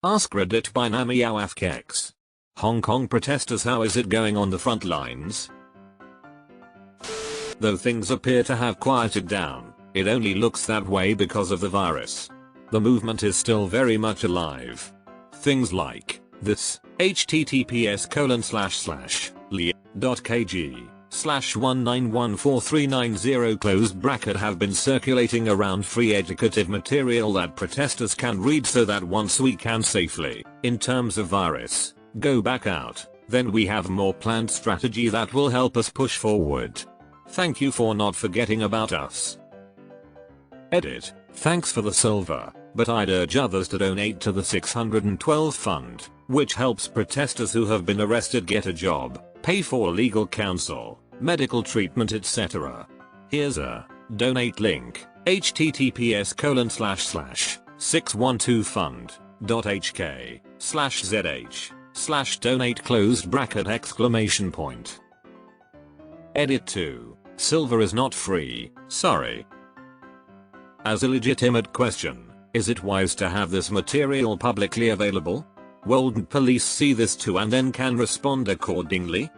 AskReddit by Namiawafkex. Hong Kong protesters, how is it going on the front lines? Though things appear to have quieted down, it only looks that way because of the virus. The movement is still very much alive. Things like this, https://lia.kg/1914390 have been circulating around free educative material that protesters can read so that once we can safely, in terms of virus, go back out, then we have more planned strategy that will help us push forward. Thank you for not forgetting about us. Edit. Thanks for the silver, but I'd urge others to donate to the 612 fund, which helps protesters who have been arrested get a job, pay for legal counsel, medical treatment, etc. Here's a donate link, https://612fund.hk/zh/donate !! Edit 2. Silver is not free, sorry. As a legitimate question, is it wise to have this material publicly available? Won't police see this too and then can respond accordingly?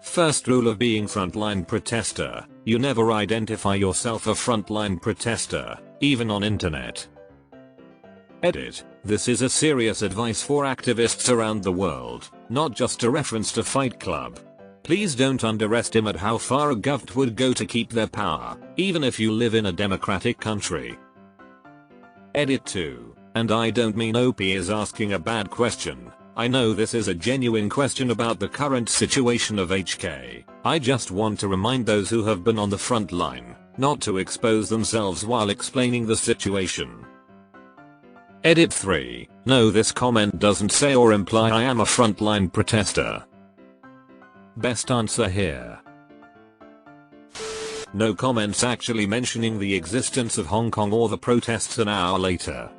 First rule of being frontline protester, you never identify yourself a frontline protester, even on internet. Edit. This is a serious advice for activists around the world, not just a reference to Fight Club. Please don't underestimate how far a govt would go to keep their power, even if you live in a democratic country. Edit 2. And I don't mean OP is asking a bad question. I know this is a genuine question about the current situation of HK. I just want to remind those who have been on the front line, not to expose themselves while explaining the situation. Edit 3. No, this comment doesn't say or imply I am a frontline protester. Best answer here. No comments actually mentioning the existence of Hong Kong or the protests an hour later.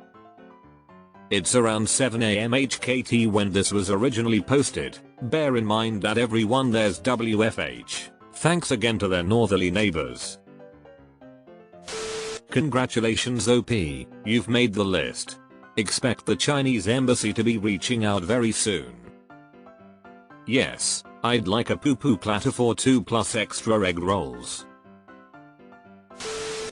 It's around 7 AM HKT when this was originally posted. Bear in mind that everyone there's WFH. Thanks again to their northerly neighbors. Congratulations OP, you've made the list. Expect the Chinese embassy to be reaching out very soon. Yes, I'd like a poo-poo platter for 2+ extra egg rolls.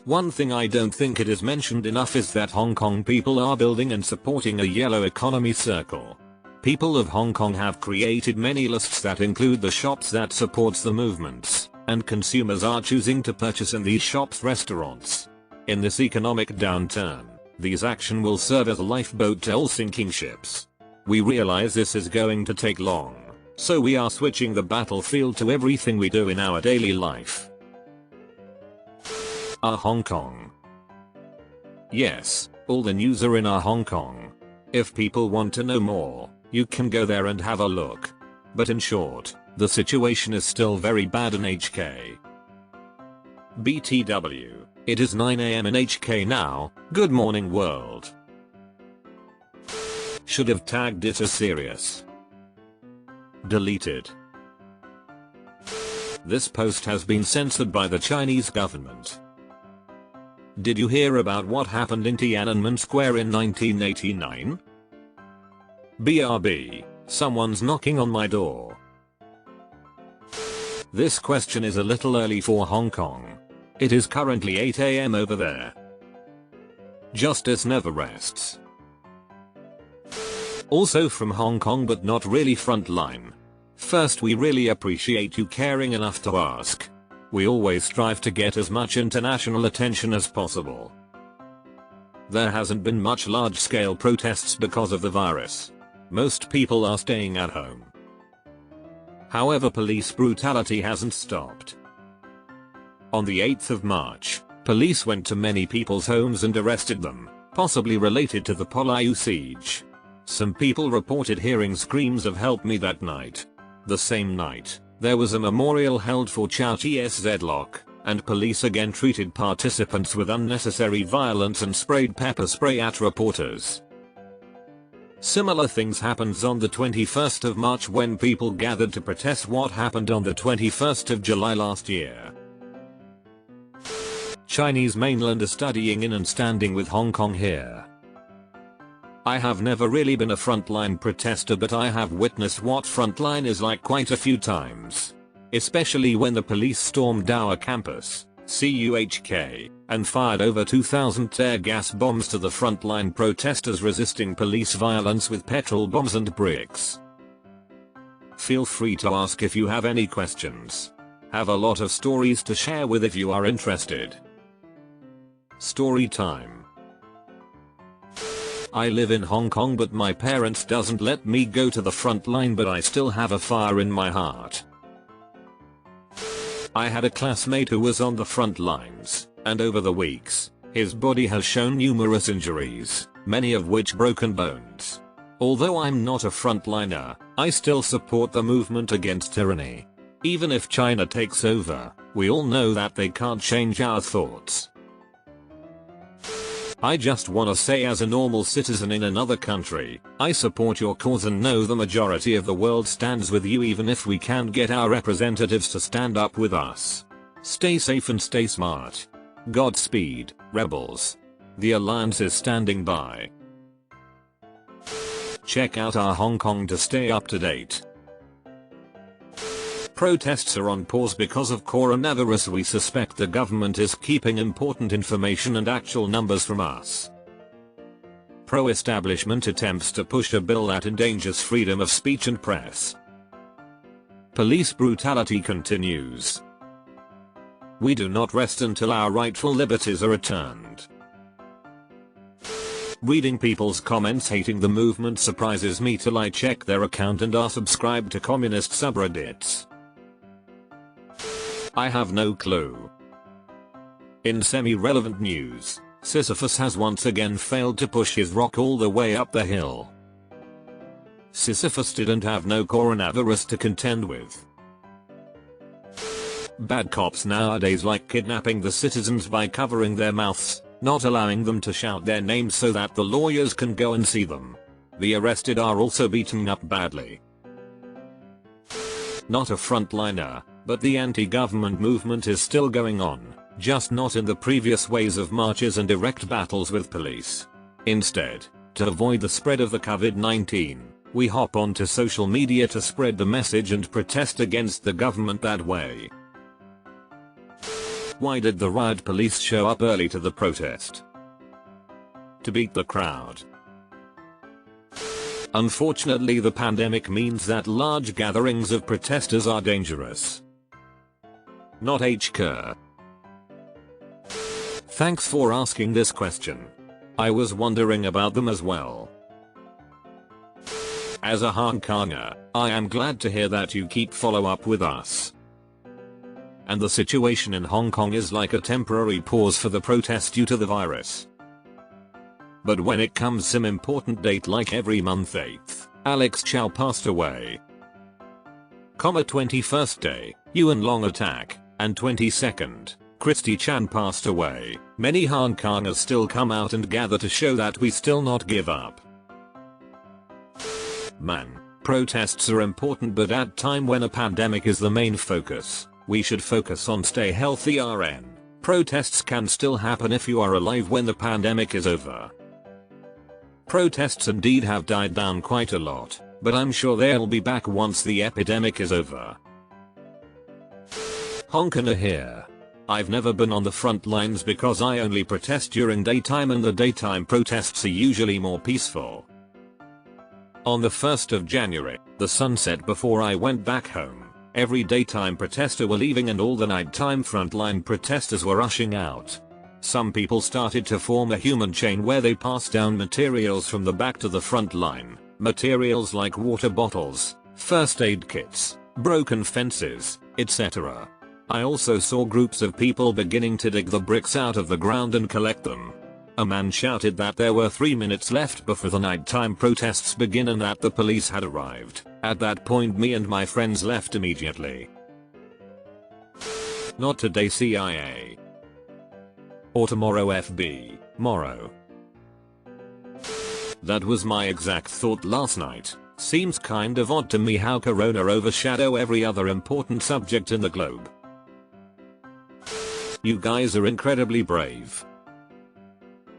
One thing I don't think it is mentioned enough is that Hong Kong people are building and supporting a yellow economy circle. People of Hong Kong have created many lists that include the shops that supports the movements, and consumers are choosing to purchase in these shops' restaurants. In this economic downturn, these action will serve as a lifeboat to all sinking ships. We realize this is going to take long, so we are switching the battlefield to everything we do in our daily life. Our Hong Kong. Yes, all the news are in our Hong Kong. If people want to know more, you can go there and have a look. But in short, the situation is still very bad in HK. BTW, it is 9 AM in HK now, good morning world. Should have tagged it as serious. Deleted. This post has been censored by the Chinese government. Did you hear about what happened in Tiananmen Square in 1989? BRB, someone's knocking on my door. This question is a little early for Hong Kong. It is currently 8 AM over there. Justice never rests. Also from Hong Kong but not really frontline. First, we really appreciate you caring enough to ask. We always strive to get as much international attention as possible. There hasn't been much large-scale protests because of the virus. Most people are staying at home. However, police brutality hasn't stopped. On the 8th of March, police went to many people's homes and arrested them, possibly related to the Poliu siege. Some people reported hearing screams of "help me" that night. The same night, there was a memorial held for Chow Tsz Lock, and police again treated participants with unnecessary violence and sprayed pepper spray at reporters. Similar things happened on the 21st of March when people gathered to protest what happened on the 21st of July last year. Chinese mainland are studying in and standing with Hong Kong here. I have never really been a frontline protester, but I have witnessed what frontline is like quite a few times. Especially when the police stormed our campus, CUHK, and fired over 2,000 tear gas bombs to the frontline protesters resisting police violence with petrol bombs and bricks. Feel free to ask if you have any questions. Have a lot of stories to share with if you are interested. Story time. I live in Hong Kong, but my parents doesn't let me go to the front line, but I still have a fire in my heart. I had a classmate who was on the front lines, and over the weeks, his body has shown numerous injuries, many of which broken bones. Although I'm not a frontliner, I still support the movement against tyranny. Even if China takes over, we all know that they can't change our thoughts. I just wanna say, as a normal citizen in another country, I support your cause and know the majority of the world stands with you, even if we can't get our representatives to stand up with us. Stay safe and stay smart. Godspeed, rebels. The Alliance is standing by. Check out our Hong Kong to stay up to date. Protests are on pause because of coronavirus. We suspect the government is keeping important information and actual numbers from us. Pro-establishment attempts to push a bill that endangers freedom of speech and press. Police brutality continues. We do not rest until our rightful liberties are returned. Reading people's comments hating the movement surprises me till I check their account and are subscribed to communist subreddits. I have no clue. In semi-relevant news, Sisyphus has once again failed to push his rock all the way up the hill. Sisyphus didn't have no coronavirus to contend with. Bad cops nowadays like kidnapping the citizens by covering their mouths, not allowing them to shout their names so that the lawyers can go and see them. The arrested are also beaten up badly. Not a frontliner, but the anti-government movement is still going on, just not in the previous ways of marches and direct battles with police. Instead, to avoid the spread of the COVID-19, we hop onto social media to spread the message and protest against the government that way. Why did the riot police show up early to the protest? To beat the crowd. Unfortunately, the pandemic means that large gatherings of protesters are dangerous. Not HK. Thanks for asking this question. I was wondering about them as well. As a Hong Konger, I am glad to hear that you keep follow up with us. And the situation in Hong Kong is like a temporary pause for the protest due to the virus. But when it comes some important date like every month 8th, Alex Chow passed away. 21st day, Yuan Long attack, and 22nd, Christy Chan passed away. Many Hong Kongers still come out and gather to show that we still not give up. Man, protests are important, but at time when a pandemic is the main focus, we should focus on stay healthy. RN. Protests can still happen if you are alive when the pandemic is over. Protests indeed have died down quite a lot, but I'm sure they'll be back once the epidemic is over. Honkin' here. I've never been on the front lines because I only protest during daytime, and the daytime protests are usually more peaceful. On the 1st of January, the sun set before I went back home. Every daytime protester were leaving and all the nighttime frontline protesters were rushing out. Some people started to form a human chain where they passed down materials from the back to the front line. Materials like water bottles, first aid kits, broken fences, etc. I also saw groups of people beginning to dig the bricks out of the ground and collect them. A man shouted that there were 3 minutes left before the nighttime protests begin and that the police had arrived. At that point me and my friends left immediately. Not today CIA. Or tomorrow FB, morrow. That was my exact thought last night. Seems kind of odd to me how corona overshadow every other important subject in the globe. You guys are incredibly brave.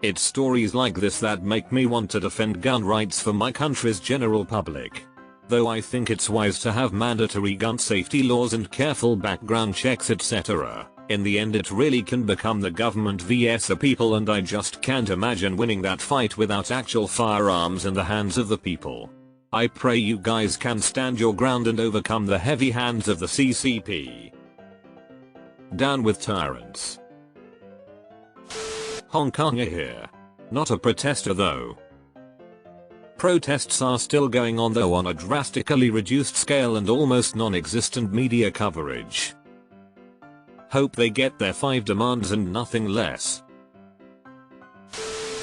It's stories like this that make me want to defend gun rights for my country's general public. Though I think it's wise to have mandatory gun safety laws and careful background checks etc. In the end it really can become the government vs the people, and I just can't imagine winning that fight without actual firearms in the hands of the people. I pray you guys can stand your ground and overcome the heavy hands of the CCP. Down with tyrants. Hong Kong here. Not a protester though. Protests are still going on though on a drastically reduced scale and almost non-existent media coverage. Hope they get their 5 demands and nothing less.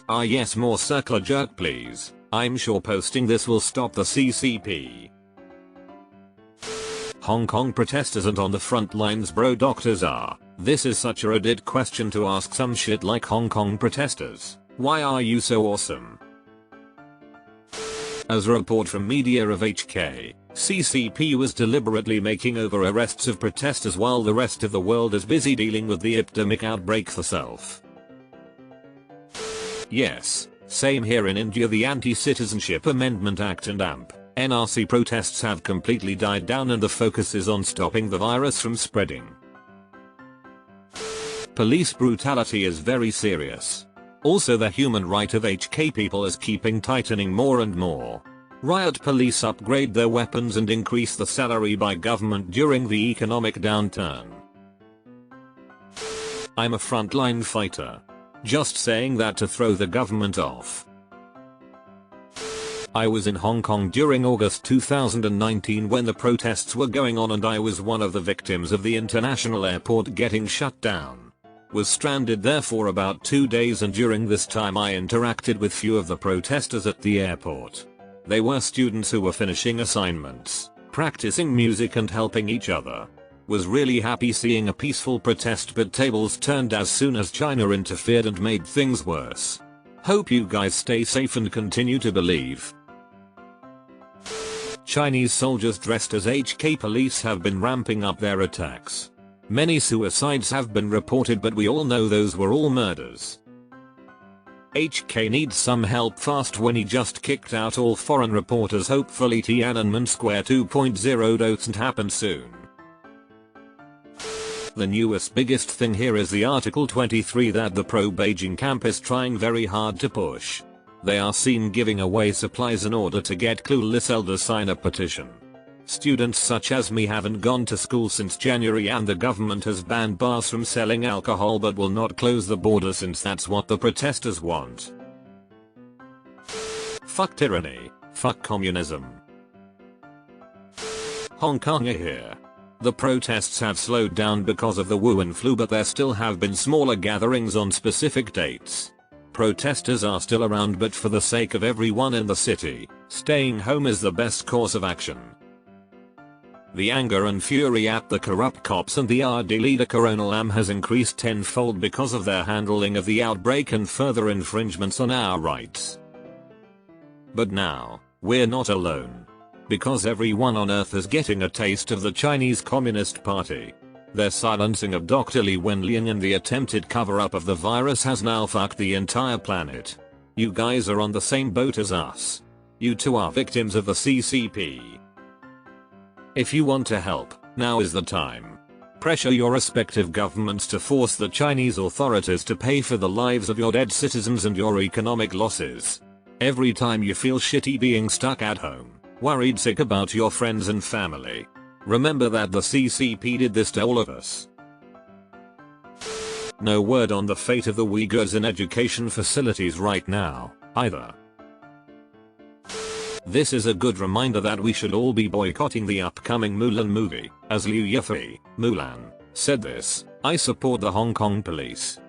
Ah yes, more circular jerk please. I'm sure posting this will stop the CCP. Hong Kong protesters aren't on the front lines bro, doctors are. This is such a Reddit question to ask some shit like Hong Kong protesters. Why are you so awesome? As a report from media of HK, CCP was deliberately making over arrests of protesters while the rest of the world is busy dealing with the epidemic outbreak herself. Yes, same here in India. The Anti-Citizenship Amendment Act and NRC protests have completely died down and the focus is on stopping the virus from spreading. Police brutality is very serious. Also the human right of HK people is keeping tightening more and more. Riot police upgrade their weapons and increase the salary by government during the economic downturn. I'm a frontline fighter. Just saying that to throw the government off. I was in Hong Kong during August 2019 when the protests were going on and I was one of the victims of the international airport getting shut down. Was stranded there for about 2 days and during this time I interacted with few of the protesters at the airport. They were students who were finishing assignments, practicing music and helping each other. Was really happy seeing a peaceful protest, but tables turned as soon as China interfered and made things worse. Hope you guys stay safe and continue to believe. Chinese soldiers dressed as HK police have been ramping up their attacks. Many suicides have been reported, but we all know those were all murders. HK needs some help fast when he just kicked out all foreign reporters. Hopefully Tiananmen Square 2.0 doesn't happen soon. The newest biggest thing here is the Article 23 that the pro-Beijing camp is trying very hard to push. They are seen giving away supplies in order to get clueless elders sign a petition. Students such as me haven't gone to school since January and the government has banned bars from selling alcohol but will not close the border since that's what the protesters want. Fuck tyranny. Fuck communism. Hong Kong here. The protests have slowed down because of the Wuhan flu, but there still have been smaller gatherings on specific dates. Protesters are still around, but for the sake of everyone in the city, staying home is the best course of action. The anger and fury at the corrupt cops and the RD leader Coronel Am has increased tenfold because of their handling of the outbreak and further infringements on our rights. But now, we're not alone. Because everyone on earth is getting a taste of the Chinese Communist Party. Their silencing of Dr. Li Wenliang and the attempted cover-up of the virus has now fucked the entire planet. You guys are on the same boat as us. You too are victims of the CCP. If you want to help, now is the time. Pressure your respective governments to force the Chinese authorities to pay for the lives of your dead citizens and your economic losses. Every time you feel shitty being stuck at home, worried sick about your friends and family, remember that the CCP did this to all of us. No word on the fate of the Uyghurs in education facilities right now, either. This is a good reminder that we should all be boycotting the upcoming Mulan movie, as Liu Yifei, Mulan, said this. I support the Hong Kong police.